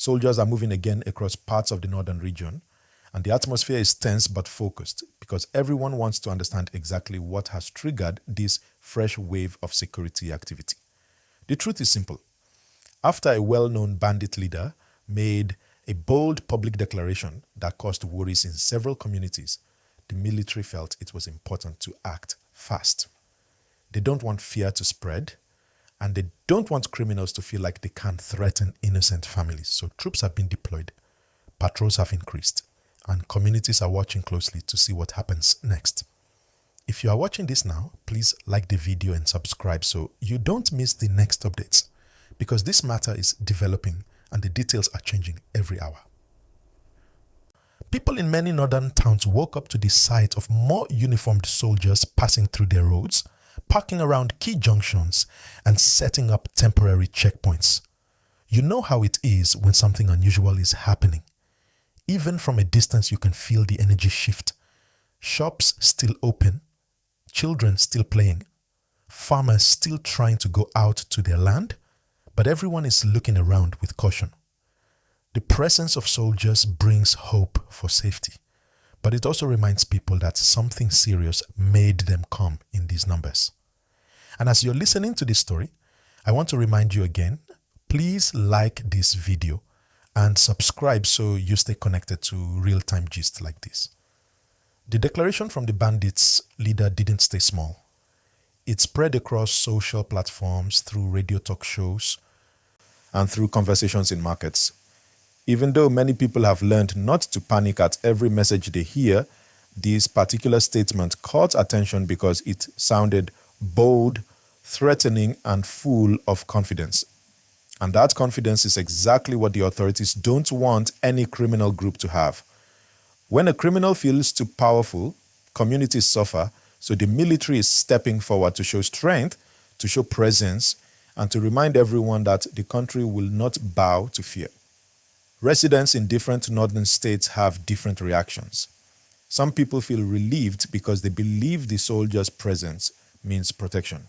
Soldiers are moving again across parts of the northern region, and the atmosphere is tense but focused because everyone wants to understand exactly what has triggered this fresh wave of security activity. The truth is simple. After a well-known bandit leader made a bold public declaration that caused worries in several communities, the military felt it was important to act fast. They don't want fear to spread, and they don't want criminals to feel like they can threaten innocent families. So troops have been deployed, patrols have increased, and communities are watching closely to see what happens next. If you are watching this now, please like the video and subscribe so you don't miss the next updates, because this matter is developing and the details are changing every hour. People in many northern towns woke up to the sight of more uniformed soldiers passing through their roads, parking around key junctions, and setting up temporary checkpoints. You know how it is when something unusual is happening. Even from a distance, you can feel the energy shift. Shops still open, children still playing, farmers still trying to go out to their land, but everyone is looking around with caution. The presence of soldiers brings hope for safety, but it also reminds people that something serious made them come in these numbers. And as you're listening to this story, I want to remind you again, please like this video and subscribe so you stay connected to real-time gist like this. The declaration from the bandits' leader didn't stay small. It spread across social platforms, through radio talk shows, and through conversations in markets. Even though many people have learned not to panic at every message they hear, this particular statement caught attention because it sounded bold, threatening, and full of confidence. And that confidence is exactly what the authorities don't want any criminal group to have. When a criminal feels too powerful, communities suffer, so the military is stepping forward to show strength, to show presence, and to remind everyone that the country will not bow to fear. Residents in different northern states have different reactions. Some people feel relieved because they believe the soldiers' presence means protection.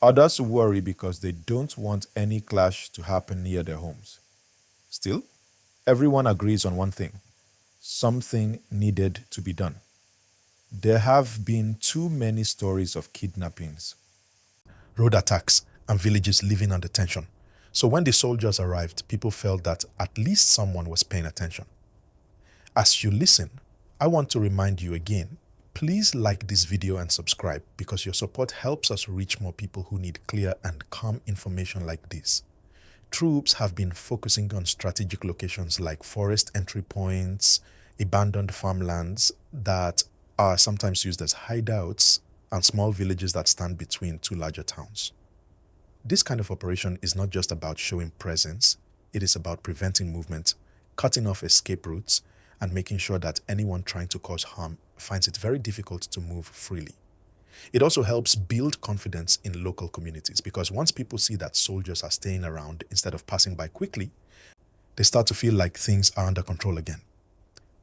Others worry because they don't want any clash to happen near their homes. Still, everyone agrees on one thing. Something needed to be done. There have been too many stories of kidnappings, road attacks, and villages living under tension. So when the soldiers arrived, people felt that at least someone was paying attention. As you listen, I want to remind you again, please like this video and subscribe because your support helps us reach more people who need clear and calm information like this. Troops have been focusing on strategic locations like forest entry points, abandoned farmlands that are sometimes used as hideouts, and small villages that stand between two larger towns. This kind of operation is not just about showing presence, it is about preventing movement, cutting off escape routes, and making sure that anyone trying to cause harm finds it very difficult to move freely. It also helps build confidence in local communities because once people see that soldiers are staying around instead of passing by quickly, they start to feel like things are under control again.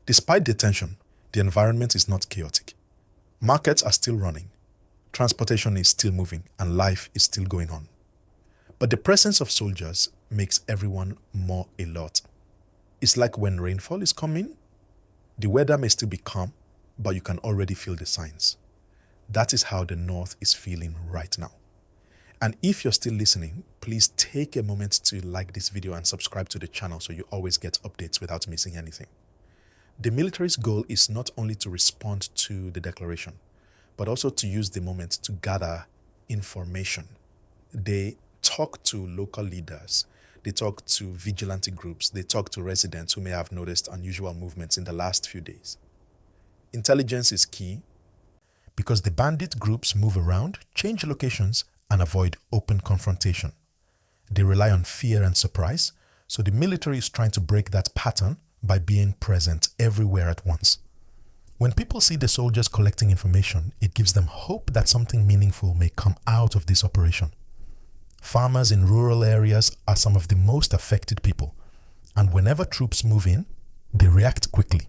Despite the tension, the environment is not chaotic. Markets are still running, transportation is still moving, and life is still going on. But the presence of soldiers makes everyone more alert. It's like when rainfall is coming, the weather may still be calm, but you can already feel the signs. That is how the North is feeling right now. And if you're still listening, please take a moment to like this video and subscribe to the channel so you always get updates without missing anything. The military's goal is not only to respond to the declaration, but also to use the moment to gather information. They talk to local leaders, they talk to vigilante groups, they talk to residents who may have noticed unusual movements in the last few days. Intelligence is key because the bandit groups move around, change locations, and avoid open confrontation. They rely on fear and surprise, so the military is trying to break that pattern by being present everywhere at once. When people see the soldiers collecting information, it gives them hope that something meaningful may come out of this operation. Farmers in rural areas are some of the most affected people, and whenever troops move in, they react quickly.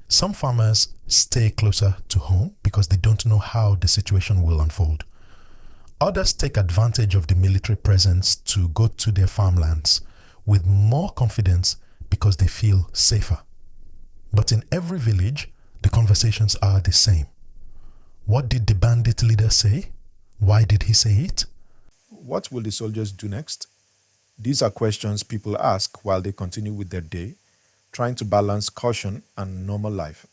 Some farmers stay closer to home because they don't know how the situation will unfold. Others take advantage of the military presence to go to their farmlands, with more confidence because they feel safer. But in every village, the conversations are the same. What did the bandit leader say? Why did he say it? What will the soldiers do next? These are questions people ask while they continue with their day, trying to balance caution and normal life.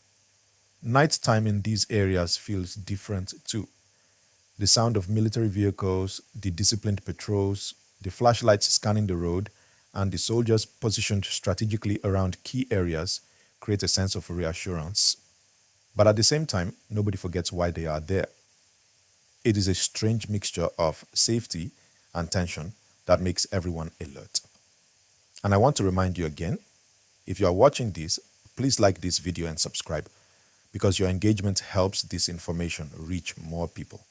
Nighttime in these areas feels different too. The sound of military vehicles, the disciplined patrols, the flashlights scanning the road, and the soldiers positioned strategically around key areas create a sense of reassurance. But at the same time, nobody forgets why they are there. It is a strange mixture of safety and tension that makes everyone alert. And I want to remind you again, if you are watching this, please like this video and subscribe because your engagement helps this information reach more people.